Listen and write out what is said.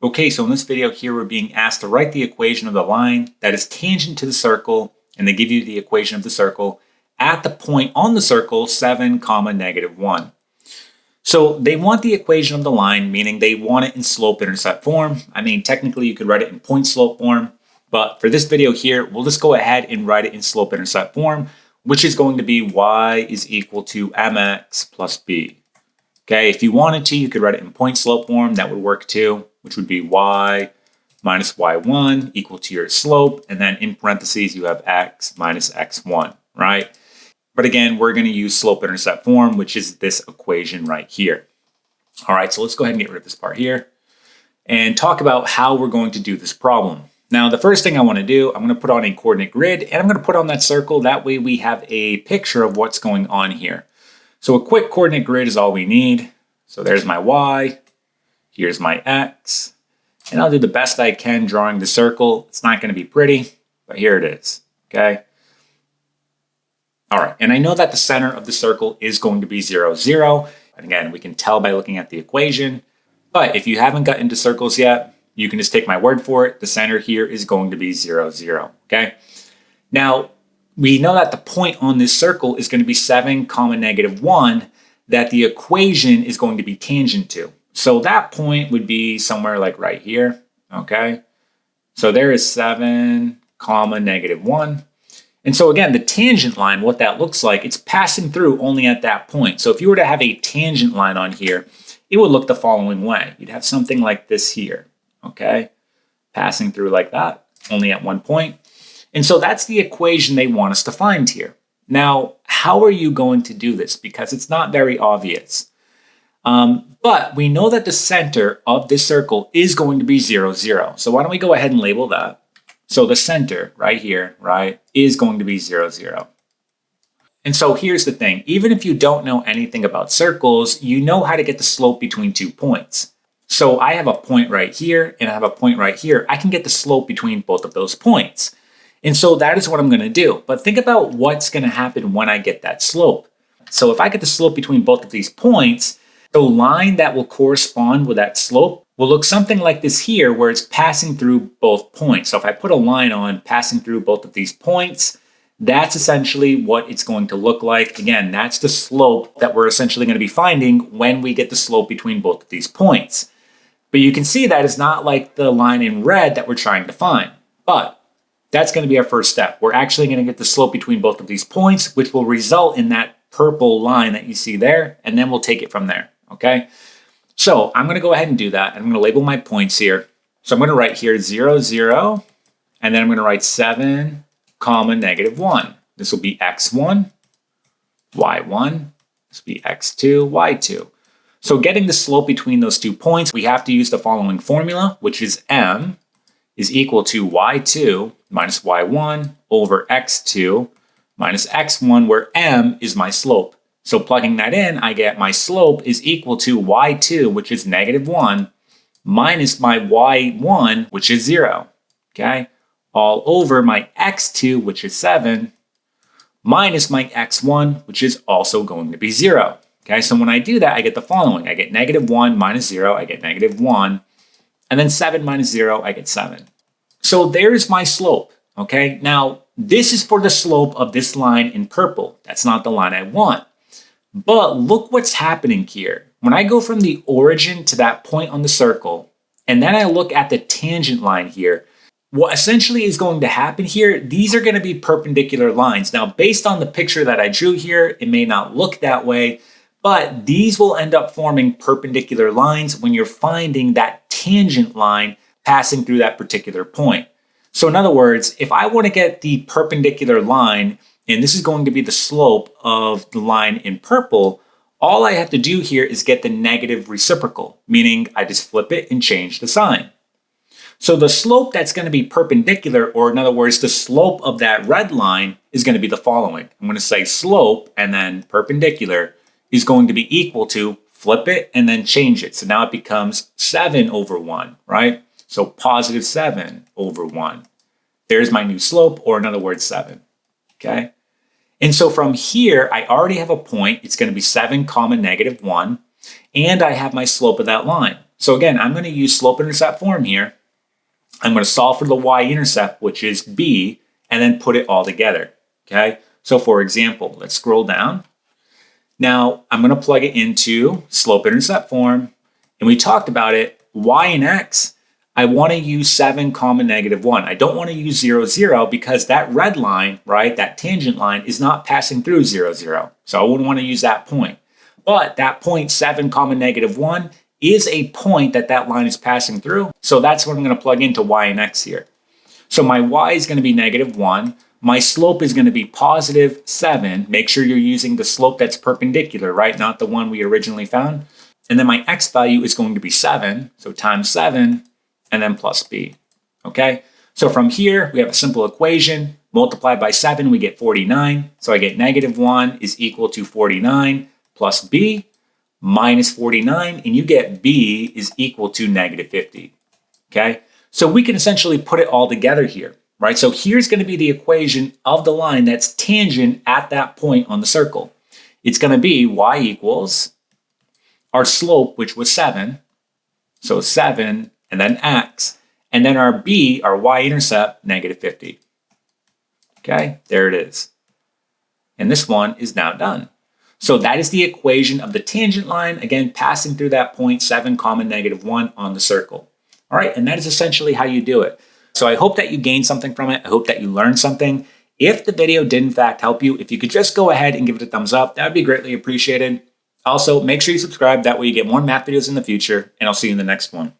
Okay, so in this video here, we're being asked to write the equation of the line that is tangent to the circle, and they give you the equation of the circle at the point on the circle 7, negative 1. So they want the equation of the line, meaning they want it in slope-intercept form. I mean, technically you could write it in point-slope form, but for this video here, we'll just go ahead and write it in slope-intercept form, which is going to be y is equal to mx plus b. Okay, if you wanted to, you could write it in point-slope form. That would work too, which would be y minus y1 equal to your slope, and then in parentheses you have x minus x1, right? But again, we're going to use slope-intercept form, which is this equation right here. All right, so let's go ahead and get rid of this part here and talk about how we're going to do this problem. Now, the first thing I want to do, I'm going to put on a coordinate grid, and I'm going to put on that circle. That way we have a picture of what's going on here. So a quick coordinate grid is all we need. So there's my y, here's my x, and I'll do the best I can drawing the circle. It's not going to be pretty, but here it is, okay? All right, and I know that the center of the circle is going to be 0, 0. And again, we can tell by looking at the equation, but if you haven't got into circles yet, you can just take my word for it. The center here is going to be 0, 0, okay? Now, we know that the point on this circle is going to be 7, negative 1, that the equation is going to be tangent to. So that point would be somewhere like right here, okay? So there is 7, negative 1. And so again, the tangent line, what that looks like, it's passing through only at that point. So if you were to have a tangent line on here, it would look the following way. You'd have something like this here, okay? Passing through like that, only at one point. And so that's the equation they want us to find here. Now, how are you going to do this? Because it's not very obvious. But we know that the center of this circle is going to be 0, 0. So why don't we go ahead and label that? So the center right here, right, is going to be 0, 0. And so here's the thing. Even if you don't know anything about circles, you know how to get the slope between 2 points. So I have a point right here and I have a point right here. I can get the slope between both of those points. And so that is what I'm going to do. But think about what's going to happen when I get that slope. So if I get the slope between both of these points, the line that will correspond with that slope will look something like this here, where it's passing through both points. So if I put a line on passing through both of these points, that's essentially what it's going to look like. Again, that's the slope that we're essentially going to be finding when we get the slope between both of these points. But you can see that it's not like the line in red that we're trying to find. But that's going to be our first step. We're actually going to get the slope between both of these points, which will result in that purple line that you see there, and then we'll take it from there, okay? So I'm going to go ahead and do that. I'm going to label my points here. So I'm going to write here 0, 0, and then I'm going to write 7, negative 1. This will be x1, y1, this will be x2, y2. So getting the slope between those 2 points, we have to use the following formula, which is m is equal to y2 minus y1 over x2 minus x1, where m is my slope. So plugging that in, I get my slope is equal to y2, which is negative 1, minus my y1, which is 0, okay? All over my x2, which is 7, minus my x1, which is also going to be 0, okay? So when I do that, I get the following. I get negative 1 minus 0, I get negative 1, and then 7 minus 0, I get 7. So there's my slope, okay? Now, this is for the slope of this line in purple. That's not the line I want. But look what's happening here. When I go from the origin to that point on the circle, and then I look at the tangent line here, what essentially is going to happen here, these are going to be perpendicular lines. Now, based on the picture that I drew here, it may not look that way, but these will end up forming perpendicular lines when you're finding that tangent line passing through that particular point. So in other words, if I want to get the perpendicular line, and this is going to be the slope of the line in purple, all I have to do here is get the negative reciprocal, meaning I just flip it and change the sign. So the slope that's going to be perpendicular, or in other words, the slope of that red line is going to be the following. I'm going to say slope and then perpendicular is going to be equal to, flip it and then change it. So now it becomes 7 over 1, right? So positive 7 over 1. There's my new slope, or in other words, 7, okay? And so from here, I already have a point. It's going to be 7, negative 1. And I have my slope of that line. So again, I'm going to use slope-intercept form here. I'm going to solve for the y-intercept, which is b, and then put it all together. Okay. So for example, let's scroll down. Now I'm going to plug it into slope-intercept form, and we talked about it. Y and x, I want to use 7 comma negative 1. I don't want to use 0, 0 because that red line, right, that tangent line is not passing through 0, 0. So I wouldn't want to use that point. But that point 7 comma negative 1 is a point that line is passing through. So that's what I'm going to plug into y and x here. So my y is going to be negative 1. My slope is going to be positive 7. Make sure you're using the slope that's perpendicular, right? Not the one we originally found. And then my x value is going to be 7. So times 7 and then plus b. Okay? So from here, we have a simple equation. Multiplied by 7, we get 49. So I get negative 1 is equal to 49 plus b minus 49. And you get b is equal to negative 50. Okay? So we can essentially put it all together here. Right? So here's going to be the equation of the line that's tangent at that point on the circle. It's going to be y equals our slope, which was 7. So 7 and then x. And then our b, our y-intercept, negative 50. Okay, there it is. And this one is now done. So that is the equation of the tangent line, again, passing through that point 7 comma negative 1 on the circle. All right, and that is essentially how you do it. So I hope that you gained something from it. I hope that you learned something. If the video did in fact help you, if you could just go ahead and give it a thumbs up, that would be greatly appreciated. Also, make sure you subscribe. That way you get more math videos in the future, and I'll see you in the next one.